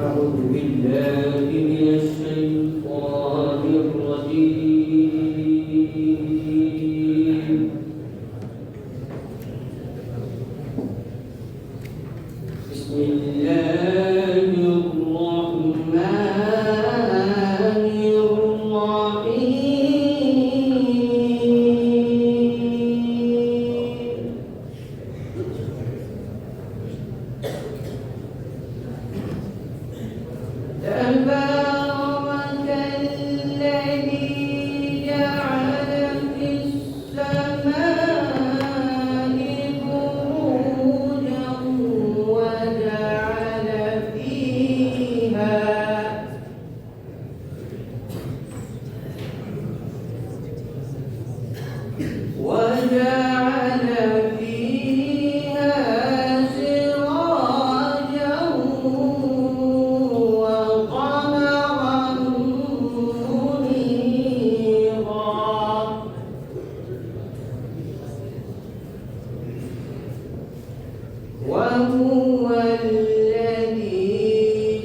أعوذ بالله من الشيطان الرجيم. بسم الله الرحمن الرحيم. تبارك الذي جعل في السماء بروجا وجعل فيها سراجا وقمرا منيرا. وهو الذي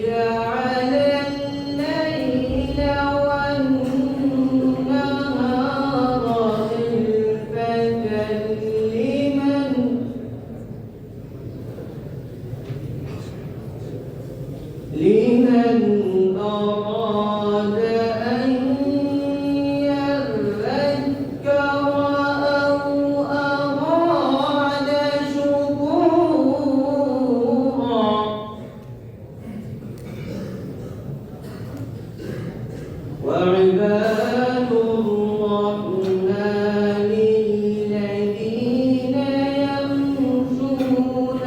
جعل الليل والنهار خلفة لمن أراد أن يذكر أو أراد شكورا. وعباد الرحمن الذين يمشون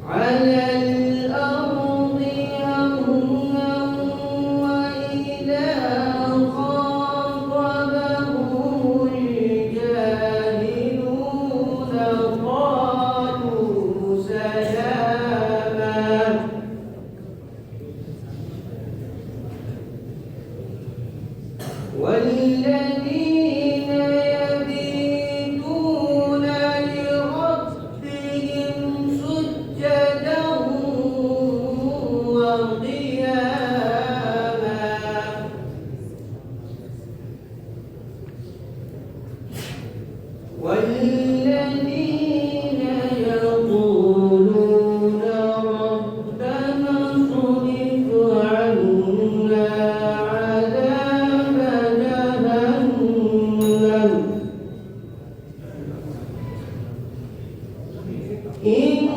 على الأرض هونا وإذا خاطبهم الجاهلون قالوا سلاما. والذين يبيتون لربهم سجدا وقياما. والذين يقولون ربنا اصرف عنا عذاب جهنم إن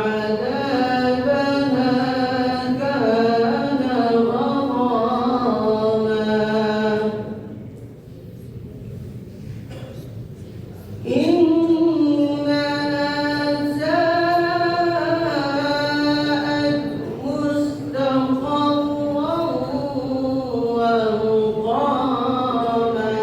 عذابها كان غراما. إنها ساءت مستقرا ومقاما.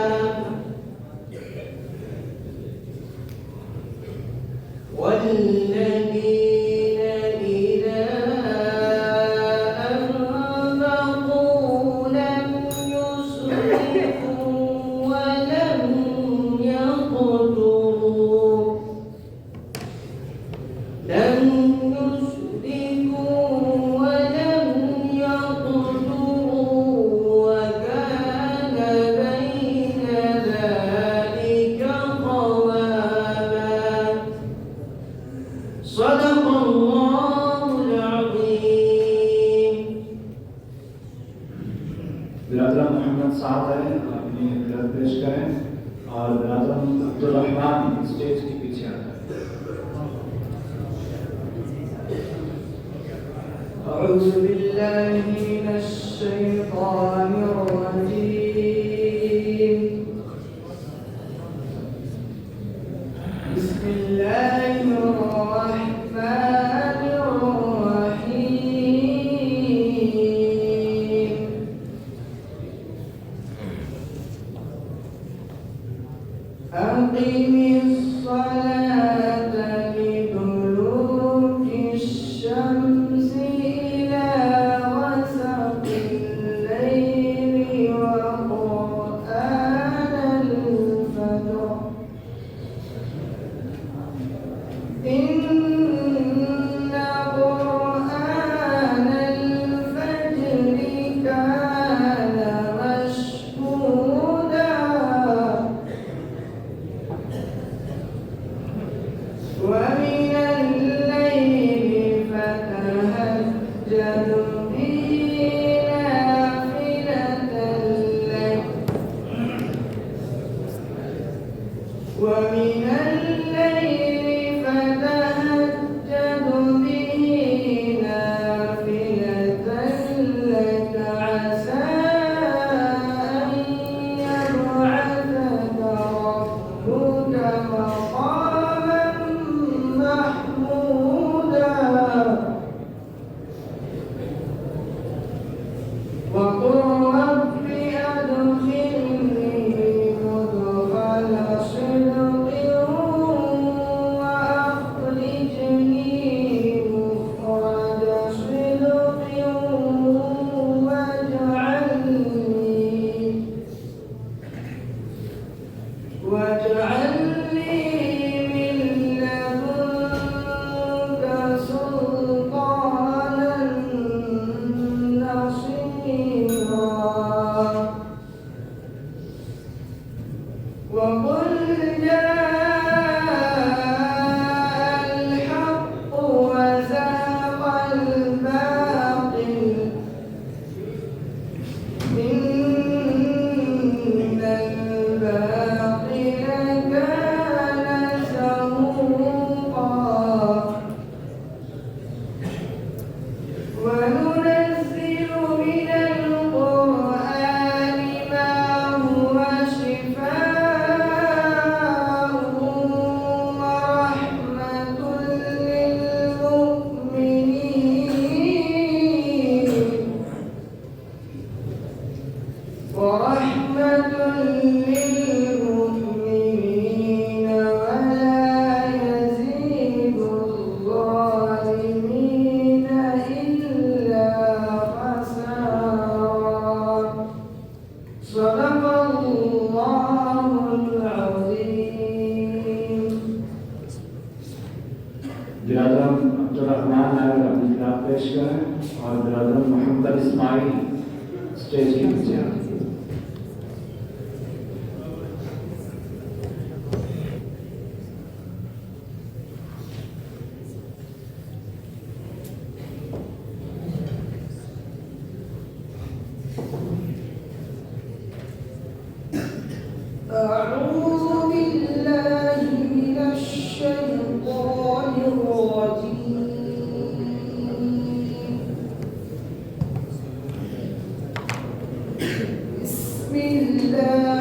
والذين إذا أنفقوا لم يسرفوا ولم يقتروا وكان بين ذلك قواما. صدق الله العظيم. बिरादर मोहम्मद साहब हैं, अपनी बिरादर पेश करें और बिरादर अब्दुल रहमान स्टेज के पीछे आ जाए। أعوذ بالله من الشيطان الرجيم. بسم الله الرحمن الرحيم. أقم الصلاة لدلوك الشمس إلى غسق الليل وقرآن وقل جاء الحق وزهق الباطل إن الباطل كان زهوقا وننزل من القرآن ما هو شفاء ورحمة للمؤمنين ولا يزيد الظالمين إلا خسارا صدق الله العظيم. बिरादर अब्दुर्रहमान नायर अपनी किताब पेश करें और बिरादर मोहम्मद इस्माइल स्टेज के पीछे आए। أعوذ بالله من الشيطان الرجيم. بسم الله